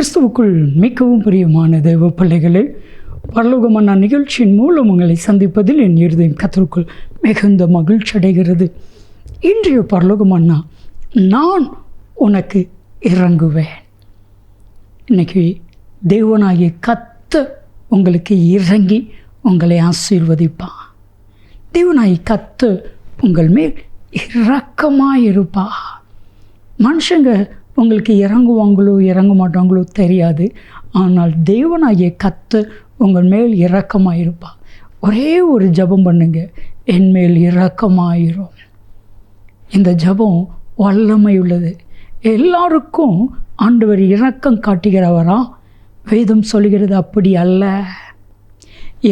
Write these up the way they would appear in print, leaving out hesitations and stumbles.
கிறிஸ்துவுக்குள் மிகவும் பிரியமான தேவ பிள்ளைகளே, பரலோகமான நிகழ்ச்சியின் மூலம் உங்களை சந்திப்பதில் என் இருதயம் கர்த்தருக்குள் மிகுந்த மகிழ்ச்சி அடைகிறது. இன்றைய பரலோகமன்னா, நான் உனக்கு இறங்குவேன். இன்னைக்கு தேவனாகிய கர்த்தர் உங்களுக்கு இறங்கி உங்களை ஆசீர்வதிப்பான். தேவனாகிய கர்த்தர் உங்கள் மேல் இரக்கமாயிருப்பா. மனுஷங்க உங்களுக்கு இறங்குவாங்களோ இறங்க மாட்டாங்களோ தெரியாது, ஆனால் தேவனாகிய கர்த்தர் உங்கள் மேல் இரக்கமாயிருப்பா. ஒரே ஒரு ஜெபம் பண்ணுங்க, என் மேல் இரக்கமாயிரும். இந்த ஜெபம் வல்லமை உள்ளது. எல்லாருக்கும் ஆண்டவர் இரக்கம் காட்டுகிறவரா? வேதம் சொல்கிறது அப்படி அல்ல.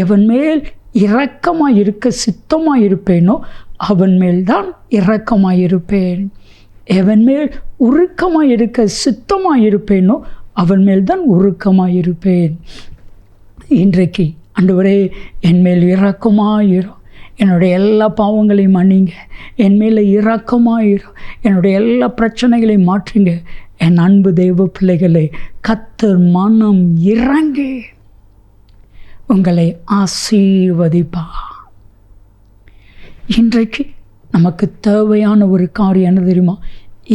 எவன் மேல் இரக்கமாக இருக்க சித்தமாக இருப்பேனோ அவன் மேல்தான் இரக்கமாயிருப்பேன். எவன் மேல் உருக்கமாக இருக்க சித்தமாக இருப்பேனோ அவன் மேல்தான் உருக்கமாயிருப்பேன். இன்றைக்கு ஆண்டவரே, என் மேல் இரக்கமாயிரும். என்னுடைய எல்லா பாவங்களையும் மன்னிங்க. என் மேலே இரக்கமாயிரும். என்னுடைய எல்லா பிரச்சனைகளையும் மாற்றுங்க. என் அன்பு தெய்வ பிள்ளைகளை, கர்த்தர் மனம் இறங்கி உங்களை ஆசீர்வதிப்பா. இன்றைக்கு நமக்கு தேவையான ஒரு காரியம் என்ன தெரியுமா?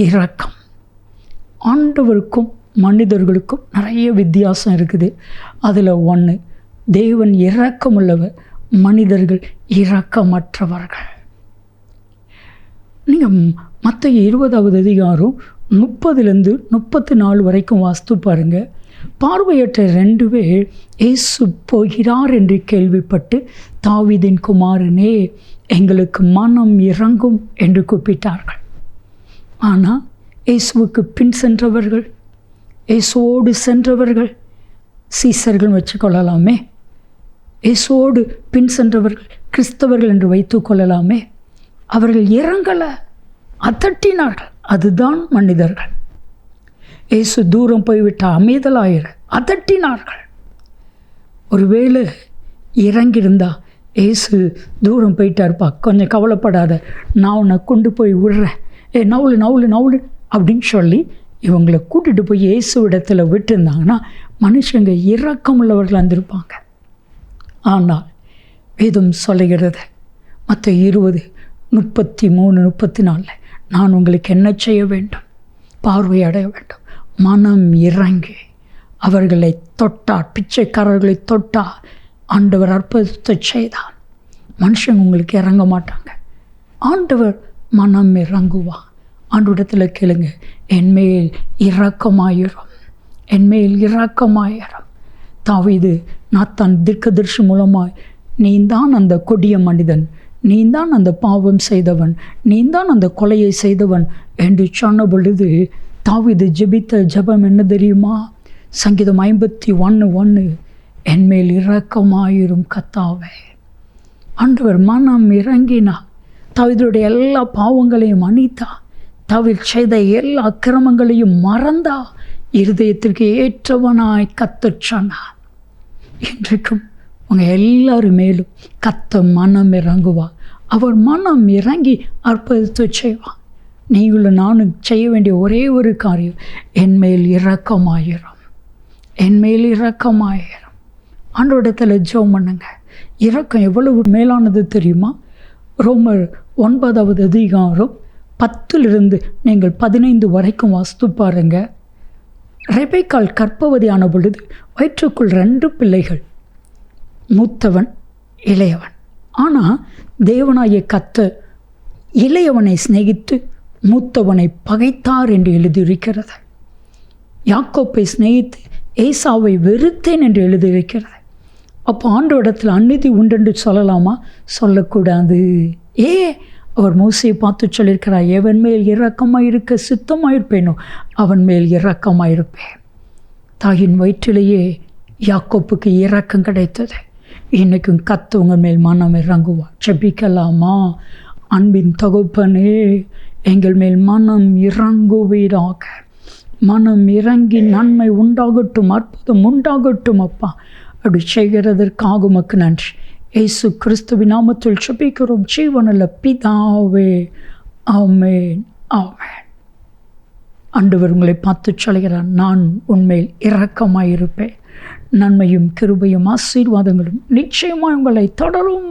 இரக்கம். ஆண்டவருக்கும் மனிதர்களுக்கும் நிறைய வித்தியாசம் இருக்குது. அதில் ஒன்று, தேவன் இரக்கமுள்ளவர், மனிதர்கள் இரக்கமற்றவர்கள். நீங்கள் மத்தேயு 20வது அதிகாரம் 30-34 வரைக்கும் வாசித்து பாருங்கள். பார்வையற்ற 2 பேர் இயேசு போகிறார் என்று கேள்விப்பட்டு, தாவீதின் குமாரனே, எங்களுக்கு மனம் இறங்கும் என்று கூப்பிட்டார்கள். ஆனால் இயேசுவுக்கு பின் சென்றவர்கள், இயேசுவோடு சென்றவர்கள், சீசர்கள் வச்சுக்கொள்ளலாமே, இயேசுவோடு பின் சென்றவர்கள் கிறிஸ்தவர்கள் என்று வைத்து கொள்ளலாமே, அவர்கள் இறங்கலை, அதட்டினார்கள். அதுதான் மனிதர்கள். இயேசு தூரம் போய்விட்டால் அமைதலாயிர அதட்டினார்கள். ஒருவேளை இறங்கியிருந்தா, இயேசு தூரம் போயிட்டார்ப்பா, கொஞ்சம் கவலைப்படாத, நான் உன்னை கொண்டு போய் விடுறேன், நவுளு நவுளு நவுளு அப்படின்னு சொல்லி இவங்களை கூட்டிகிட்டு போய் இயேசு இடத்துல விட்டுருந்தாங்கன்னா மனுஷங்க இரக்கமுள்ளவர்கள் வந்திருப்பாங்க. ஆனால் வேதம் சொல்லுகிறது மத்தேயு 20:33-34, நான் உங்களுக்கு என்ன செய்ய வேண்டும்? பார்வை அடைய வேண்டும். மனம் இறங்கி அவர்களை தொட்டார், பிச்சைக்காரர்களை தொட்டார், ஆண்டவர் அற்புதத்தை செய்தார். மனுஷங்க உங்களுக்கு இறங்க மாட்டாங்க, ஆண்டவர் மனம் இறங்குவா. ஆண்டவரிடத்தில் கேளுங்க, என் மேல் இரக்கமாயிரும், என் மேல் இரக்கமாயிரும். தாவீது நாத்தான் தீர்க்கதரிசி மூலமாய், நீந்தான் அந்த கொடிய மனிதன், நீந்தான் அந்த பாவம் செய்தவன், நீந்தான் அந்த கொலையை செய்தவன் என்று சொன்ன பொழுது தாவீது ஜெபித்த ஜெபம் என்ன தெரியுமா? சங்கீதம் 51:1, என் மேல் இரக்கமாயிரும் கர்த்தாவே. ஆண்டவர் மனம் இறங்கினா, தாவீதுடைய எல்லா பாவங்களையும் மன்னித்தா, தாவீது செய்த எல்லா அக்கிரமங்களையும் மறந்தா, இருதயத்திற்கு ஏற்றவனாய் கர்த்தர் சொன்னார். இன்றைக்கும் உங்கள் எல்லாரும் மேலும் கர்த்தர் மனம் இறங்குவா. அவர் மனம் இறங்கி அற்புதத்தை செய்வார். நீங்களும் நானும் செய்ய வேண்டிய ஒரே ஒரு காரியம், என் மேல் இரக்கமாயிரும், என் மேல் இரக்கமாயிரும். ஆண்டவரிடத்தில் ஜெபம் பண்ணுங்க. இரக்கம் எவ்வளவு மேலானது தெரியுமா? ரோமர் 9வது அதிகாரம் 10 நீங்கள் 15 வரைக்கும் வாசித்து பாருங்க. ரெபெக்காள் கர்ப்பவதியான பொழுது வயிற்றுக்குள் 2 பிள்ளைகள், மூத்தவன் இளையவன். ஆனால் தேவனாகிய கர்த்தர் இளையவனை சிநேகித்து மூத்தவனை பகைத்தார் என்று எழுதியிருக்கிறது. யாக்கோப்பை சிநேகித்து ஏசாவை வெறுத்தேன் என்று எழுதியிருக்கிறது. அப்போ ஆண்டவரிடத்தில் அநீதி உண்டென்று சொல்லலாமா? சொல்லக்கூடாது. அவர் மோசையை பார்த்து சொல்லியிருக்கிறார், எவன் மேல் இரக்கமாக இருக்க சித்தமாக இருப்பேனோ அவன் மேல் இரக்கமாக இருப்பேன். தாயின் வயிற்றிலேயே யாக்கோப்புக்கு இரக்கம் கிடைத்தது. இன்றைக்கும் கர்த்தர் உங்கள் மேல் மனம் இறங்குவார். ஜெபிக்கலாமா? அன்பின் தகப்பனே, எங்கள் மேல் மனம் இறங்குவீராக. மனம் இறங்கி நன்மை உண்டாகட்டும், அற்புதம் உண்டாகட்டும் அப்பா. அப்படி செய்கிறதற்காக உமக்கு நன்றி. இயேசு கிறிஸ்துவின் நாமத்தில் ஜெபிக்கிறோம் ஜீவனுள்ள பிதாவே. ஆமென், ஆமென். ஆண்டவர் உங்களை பார்த்து சொல்கிறார், நான் உண்மையில் இரக்கமாயிருப்பேன். நன்மையும் கிருபையும் ஆசீர்வாதங்களும் நிச்சயமாக உங்களை தொடரும்.